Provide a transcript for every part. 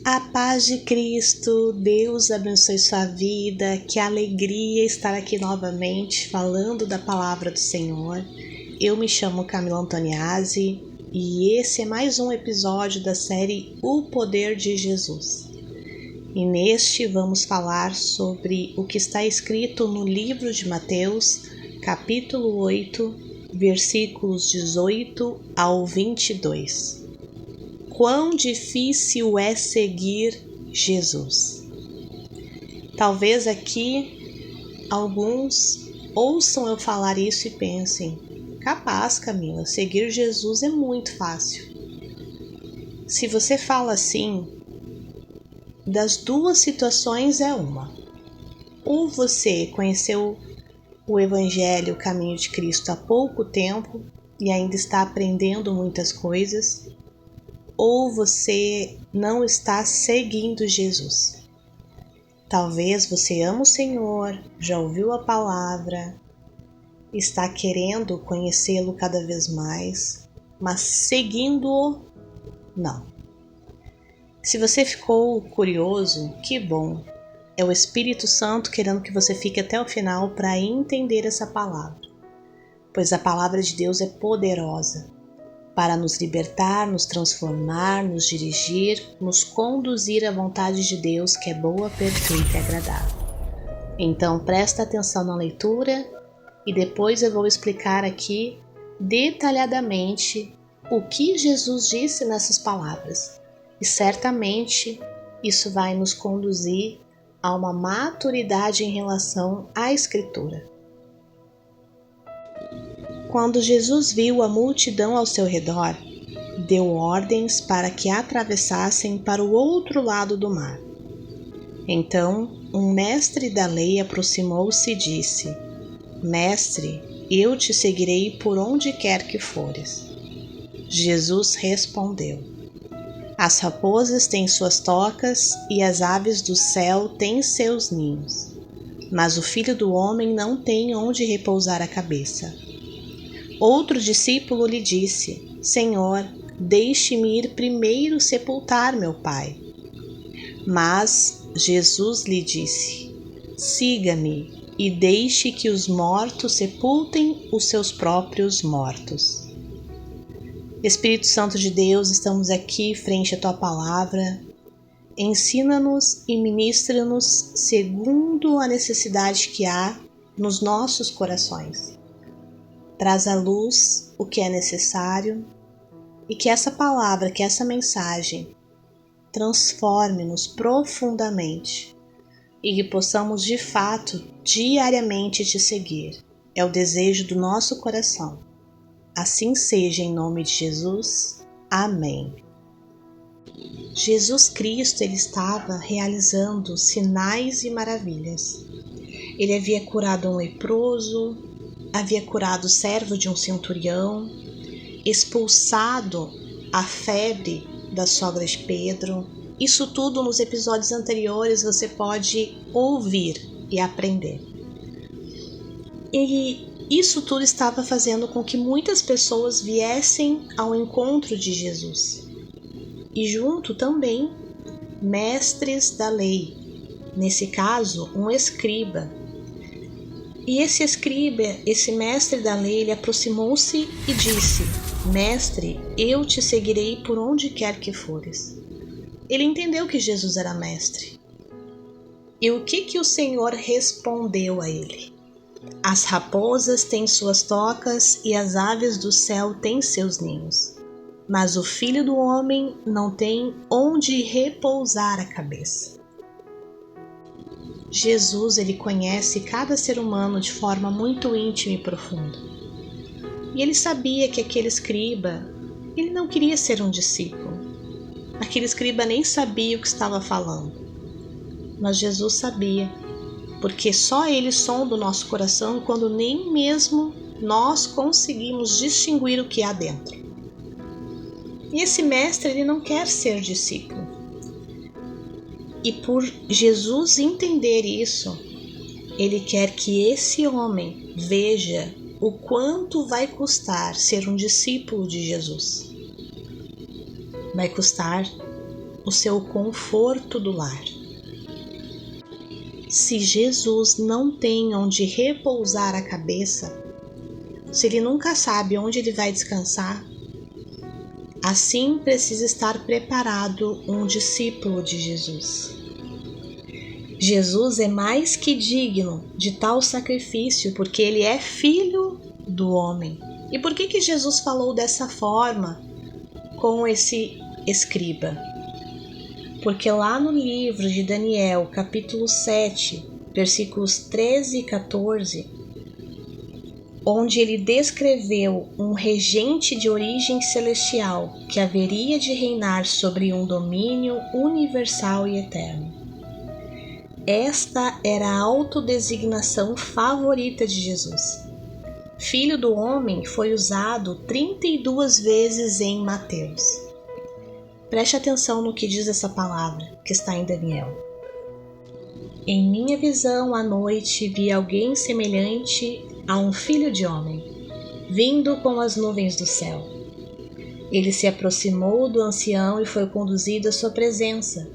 A paz de Cristo, Deus abençoe sua vida, que alegria estar aqui novamente falando da palavra do Senhor. Eu me chamo Camila Antoniazzi e esse é mais um episódio da série O Poder de Jesus. E neste vamos falar sobre o que está escrito no livro de Mateus, capítulo 8, versículos 18 ao 22. Quão difícil é seguir Jesus. Talvez aqui alguns ouçam eu falar isso e pensem: capaz, Camila, seguir Jesus é muito fácil. Se você fala assim, das duas situações é uma. Ou você conheceu o Evangelho, o caminho de Cristo há pouco tempo e ainda está aprendendo muitas coisas, ou você não está seguindo Jesus. Talvez você ama o Senhor, já ouviu a palavra, está querendo conhecê-lo cada vez mais, mas seguindo-o, não. Se você ficou curioso, que bom. É o Espírito Santo querendo que você fique até o final para entender essa palavra, pois a palavra de Deus é poderosa para nos libertar, nos transformar, nos dirigir, nos conduzir à vontade de Deus, que é boa, perfeita e agradável. Então presta atenção na leitura e depois eu vou explicar aqui detalhadamente o que Jesus disse nessas palavras. E certamente isso vai nos conduzir a uma maturidade em relação à Escritura. Quando Jesus viu a multidão ao seu redor, deu ordens para que atravessassem para o outro lado do mar. Então, um mestre da lei aproximou-se e disse: Mestre, eu te seguirei por onde quer que fores. Jesus respondeu: As raposas têm suas tocas e as aves do céu têm seus ninhos, mas o Filho do Homem não tem onde repousar a cabeça. Outro discípulo lhe disse: Senhor, deixe-me ir primeiro sepultar meu pai. Mas Jesus lhe disse: Siga-me e deixe que os mortos sepultem os seus próprios mortos. Espírito Santo de Deus, estamos aqui frente à tua palavra. Ensina-nos e ministra-nos segundo a necessidade que há nos nossos corações. Traz à luz o que é necessário e que essa palavra, que essa mensagem transforme-nos profundamente e que possamos de fato diariamente te seguir. É o desejo do nosso coração. Assim seja em nome de Jesus. Amém. Jesus Cristo, ele estava realizando sinais e maravilhas. Ele havia curado um leproso, havia curado o servo de um centurião, expulsado a febre da sogra de Pedro. Isso tudo nos episódios anteriores você pode ouvir e aprender. E isso tudo estava fazendo com que muitas pessoas viessem ao encontro de Jesus. E junto também mestres da lei, nesse caso um escriba. E esse escriba, esse mestre da lei, ele aproximou-se e disse: Mestre, eu te seguirei por onde quer que fores. Ele entendeu que Jesus era mestre. E o que o Senhor respondeu a ele? As raposas têm suas tocas e as aves do céu têm seus ninhos, mas o Filho do Homem não tem onde repousar a cabeça. Jesus, ele conhece cada ser humano de forma muito íntima e profunda. E ele sabia que aquele escriba, ele não queria ser um discípulo. Aquele escriba nem sabia o que estava falando. Mas Jesus sabia, porque só ele sonda o nosso coração quando nem mesmo nós conseguimos distinguir o que há dentro. E esse mestre, ele não quer ser discípulo. E por Jesus entender isso, ele quer que esse homem veja o quanto vai custar ser um discípulo de Jesus. Vai custar o seu conforto do lar. Se Jesus não tem onde repousar a cabeça, se ele nunca sabe onde ele vai descansar, assim precisa estar preparado um discípulo de Jesus. Jesus é mais que digno de tal sacrifício, porque ele é filho do homem. E por que Jesus falou dessa forma com esse escriba? Porque lá no livro de Daniel, capítulo 7, versículos 13 e 14, onde ele descreveu um regente de origem celestial que haveria de reinar sobre um domínio universal e eterno. Esta era a autodesignação favorita de Jesus. Filho do homem foi usado 32 vezes em Mateus. Preste atenção no que diz essa palavra, que está em Daniel. Em minha visão à noite vi alguém semelhante a um filho de homem, vindo com as nuvens do céu. Ele se aproximou do ancião e foi conduzido à sua presença.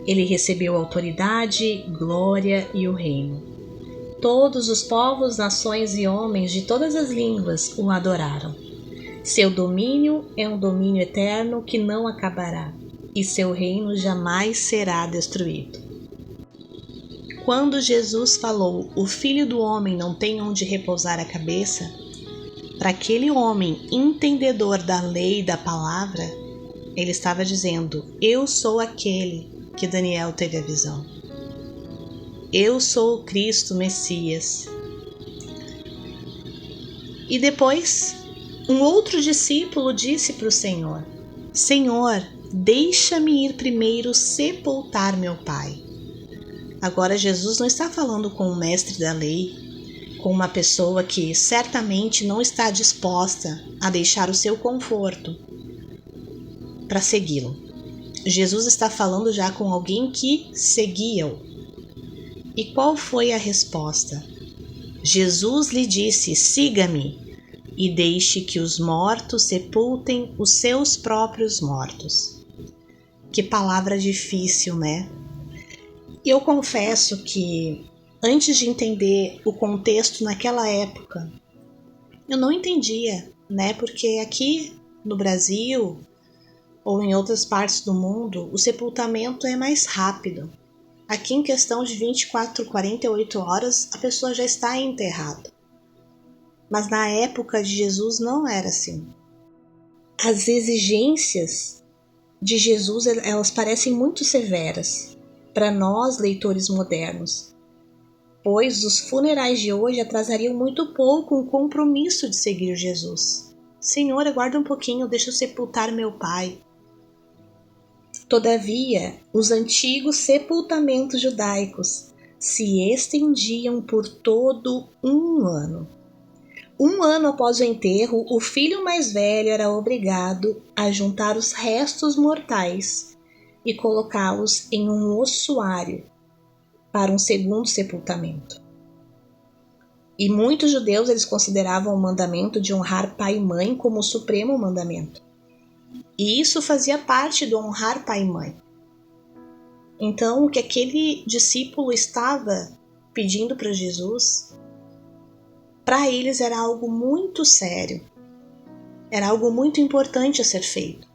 Ele recebeu autoridade, glória e o reino. Todos os povos, nações e homens de todas as línguas o adoraram. Seu domínio é um domínio eterno que não acabará, e seu reino jamais será destruído. Quando Jesus falou, o Filho do Homem não tem onde repousar a cabeça, para aquele homem entendedor da lei e da palavra, ele estava dizendo, eu sou aquele que Daniel teve a visão. Eu sou o Cristo Messias. E depois, um outro discípulo disse para o Senhor, Senhor, deixa-me ir primeiro sepultar meu pai. Agora Jesus não está falando com o mestre da lei, com uma pessoa que certamente não está disposta a deixar o seu conforto para segui-lo. Jesus está falando já com alguém que seguia-o. E qual foi a resposta? Jesus lhe disse, siga-me e deixe que os mortos sepultem os seus próprios mortos. Que palavra difícil, né? Eu confesso que antes de entender o contexto naquela época, eu não entendia, né? Porque aqui no Brasil ou em outras partes do mundo, o sepultamento é mais rápido. Aqui em questão de 24, 48 horas, a pessoa já está enterrada. Mas na época de Jesus não era assim. As exigências de Jesus, elas parecem muito severas para nós, leitores modernos, pois os funerais de hoje atrasariam muito pouco o compromisso de seguir Jesus. Senhor, aguarda um pouquinho, deixa eu sepultar meu pai. Todavia, os antigos sepultamentos judaicos se estendiam por todo um ano. Um ano após o enterro, o filho mais velho era obrigado a juntar os restos mortais e colocá-los em um ossuário para um segundo sepultamento. E muitos judeus eles consideravam o mandamento de honrar pai e mãe como o supremo mandamento. E isso fazia parte do honrar pai e mãe. Então, o que aquele discípulo estava pedindo para Jesus, para eles era algo muito sério. Era algo muito importante a ser feito,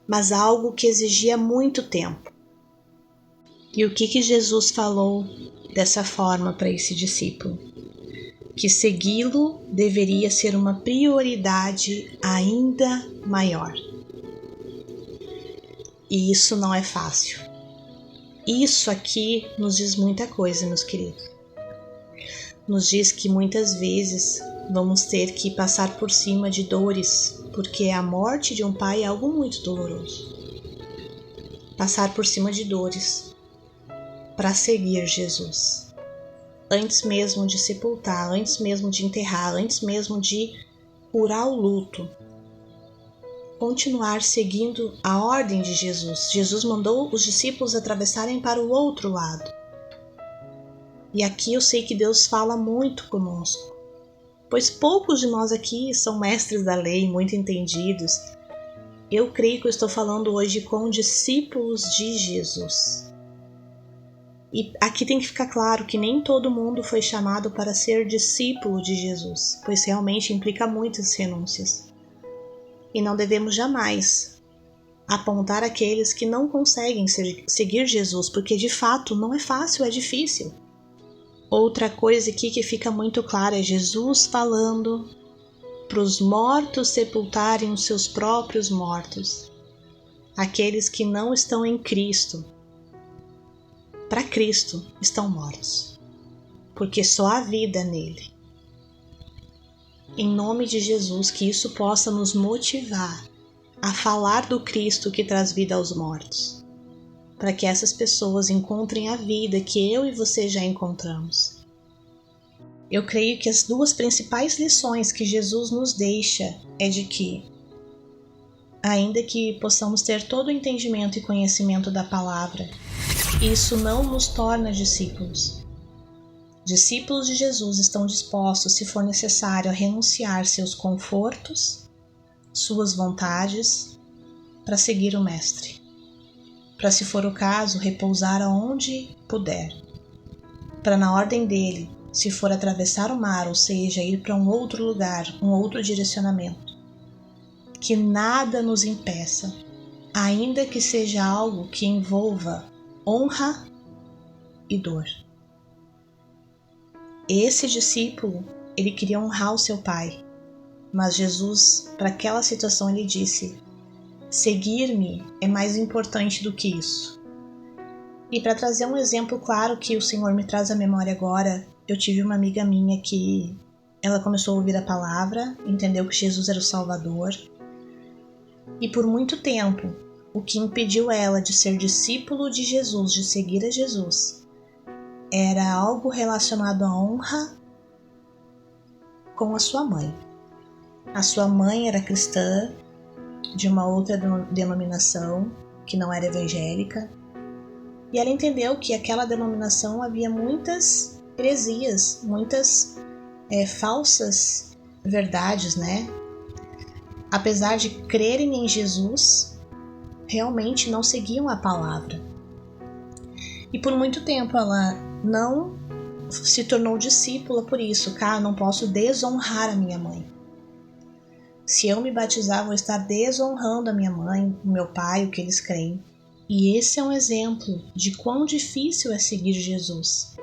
mas algo que exigia muito tempo. E o que Jesus falou dessa forma para esse discípulo? Que segui-lo deveria ser uma prioridade ainda maior. E isso não é fácil. Isso aqui nos diz muita coisa, meus queridos. Nos diz que muitas vezes vamos ter que passar por cima de dores, porque a morte de um pai é algo muito doloroso. Passar por cima de dores para seguir Jesus. Antes mesmo de sepultar, antes mesmo de enterrar, antes mesmo de curar o luto. Continuar seguindo a ordem de Jesus. Jesus mandou os discípulos atravessarem para o outro lado. E aqui eu sei que Deus fala muito conosco, pois poucos de nós aqui são mestres da lei, muito entendidos, Eu creio que eu estou falando hoje com discípulos de Jesus. E aqui tem que ficar claro que nem todo mundo foi chamado para ser discípulo de Jesus, pois realmente implica muitas renúncias. E não devemos jamais apontar aqueles que não conseguem seguir Jesus, porque de fato não é fácil, é difícil. Outra coisa aqui que fica muito clara é Jesus falando para os mortos sepultarem os seus próprios mortos. Aqueles que não estão em Cristo, para Cristo, estão mortos, porque só há vida nele. Em nome de Jesus, que isso possa nos motivar a falar do Cristo que traz vida aos mortos, para que essas pessoas encontrem a vida que eu e você já encontramos. Eu creio que as duas principais lições que Jesus nos deixa é de que, ainda que possamos ter todo o entendimento e conhecimento da palavra, isso não nos torna discípulos. Discípulos de Jesus estão dispostos, se for necessário, a renunciar seus confortos, suas vontades, para seguir o Mestre. Para, se for o caso, repousar aonde puder. Para, na ordem dele, se for atravessar o mar, ou seja, ir para um outro lugar, um outro direcionamento, que nada nos impeça, ainda que seja algo que envolva honra e dor. Esse discípulo, ele queria honrar o seu pai, mas Jesus, para aquela situação, ele disse: seguir-me é mais importante do que isso. E para trazer um exemplo claro que o Senhor me traz à memória agora, eu tive uma amiga minha que ela começou a ouvir a palavra, entendeu que Jesus era o Salvador, e por muito tempo, o que impediu ela de ser discípulo de Jesus, de seguir a Jesus, era algo relacionado à honra com a sua mãe. A sua mãe era cristã, de uma outra denominação, que não era evangélica, e ela entendeu que aquela denominação havia muitas heresias, muitas falsas verdades, né? Apesar de crerem em Jesus, realmente não seguiam a palavra. E por muito tempo ela não se tornou discípula por isso. Cara, não posso desonrar a minha mãe. Se eu me batizar, vou estar desonrando a minha mãe, o meu pai, o que eles creem. E esse é um exemplo de quão difícil é seguir Jesus.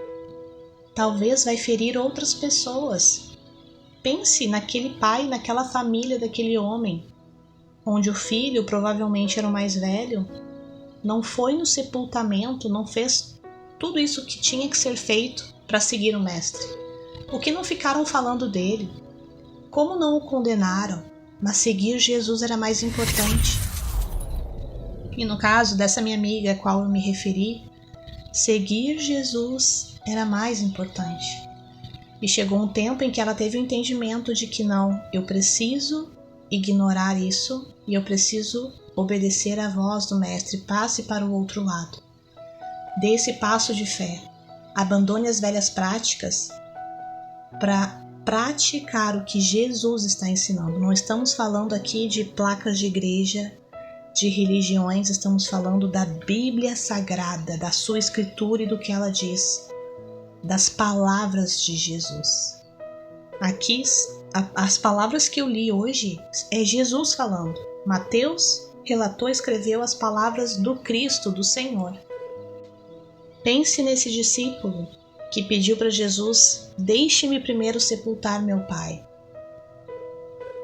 Talvez vai ferir outras pessoas. Pense naquele pai, naquela família daquele homem, onde o filho, provavelmente era o mais velho, não foi no sepultamento, não fez tudo isso que tinha que ser feito para seguir o Mestre. O que não ficaram falando dele? Como não o condenaram? Mas seguir Jesus era mais importante. E no caso dessa minha amiga a qual eu me referi, seguir Jesus era mais importante. E chegou um tempo em que ela teve o entendimento de que não, eu preciso ignorar isso e eu preciso obedecer à voz do Mestre. Passe para o outro lado. Dê esse passo de fé. Abandone as velhas práticas para praticar o que Jesus está ensinando. Não estamos falando aqui de placas de igreja, de religiões, estamos falando da Bíblia Sagrada, da sua escritura e do que ela diz, das palavras de Jesus. Aqui, as palavras que eu li hoje é Jesus falando. Mateus relatou, escreveu as palavras do Cristo, do Senhor. Pense nesse discípulo que pediu para Jesus: deixe-me primeiro sepultar meu pai.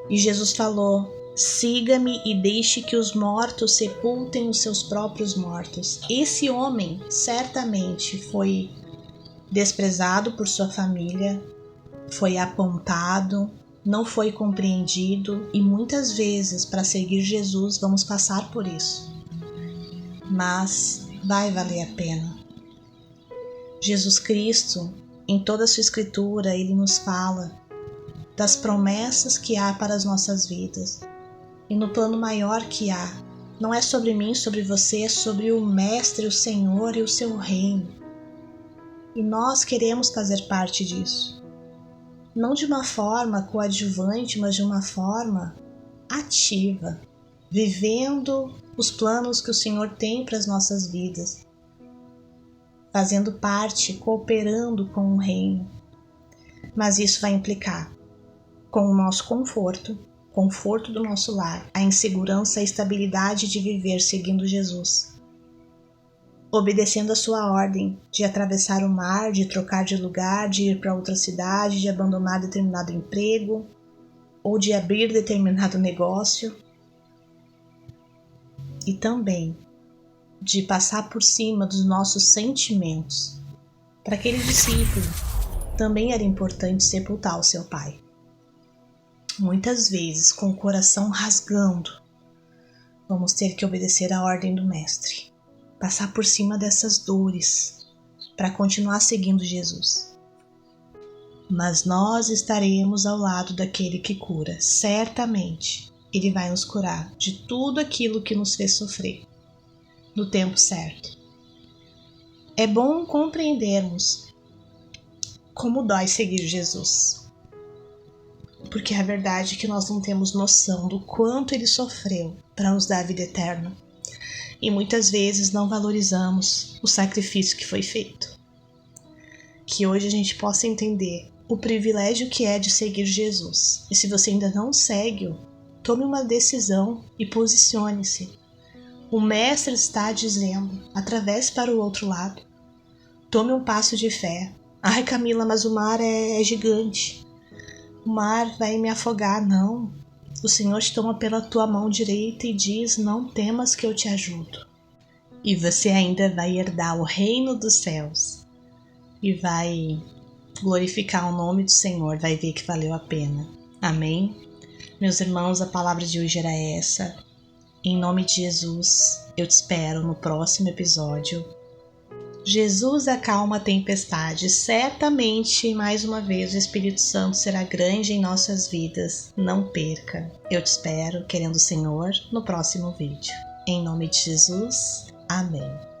E Jesus falou: siga-me e deixe que os mortos sepultem os seus próprios mortos. Esse homem certamente foi desprezado por sua família, foi apontado, não foi compreendido, e muitas vezes para seguir Jesus vamos passar por isso. Mas vai valer a pena. Jesus Cristo, em toda a sua escritura, ele nos fala das promessas que há para as nossas vidas. E no plano maior que há, não é sobre mim, sobre você, é sobre o Mestre, o Senhor e o seu reino. E nós queremos fazer parte disso. Não de uma forma coadjuvante, mas de uma forma ativa. vivendo os planos que o Senhor tem para as nossas vidas, fazendo parte, cooperando com o reino. Mas isso vai implicar com o nosso conforto do nosso lar, a insegurança e a estabilidade de viver seguindo Jesus, obedecendo a sua ordem de atravessar o mar, de trocar de lugar, de ir para outra cidade, de abandonar determinado emprego ou de abrir determinado negócio, e também de passar por cima dos nossos sentimentos. Para aquele discípulo, também era importante sepultar o seu pai. Muitas vezes, com o coração rasgando, vamos ter que obedecer à ordem do Mestre, passar por cima dessas dores para continuar seguindo Jesus. Mas nós estaremos ao lado daquele que cura. Certamente, Ele vai nos curar de tudo aquilo que nos fez sofrer, no tempo certo. É bom compreendermos como dói seguir Jesus, porque a verdade é que nós não temos noção do quanto Ele sofreu para nos dar a vida eterna, e muitas vezes não valorizamos o sacrifício que foi feito. Que hoje a gente possa entender o privilégio que é de seguir Jesus, e se você ainda não segue-o, tome uma decisão e posicione-se. O Mestre está dizendo, atravesse para o outro lado, tome um passo de fé. Ai, Camila, mas o mar é gigante. O mar vai me afogar. Não. O Senhor te toma pela tua mão direita e diz, não temas que eu te ajudo. E você ainda vai herdar o reino dos céus. E vai glorificar o nome do Senhor, vai ver que valeu a pena. Amém? Meus irmãos, a palavra de hoje era essa. Em nome de Jesus, eu te espero no próximo episódio. Jesus acalma a tempestade. Certamente, mais uma vez, o Espírito Santo será grande em nossas vidas. Não perca. Eu te espero, querendo o Senhor, no próximo vídeo. Em nome de Jesus, amém.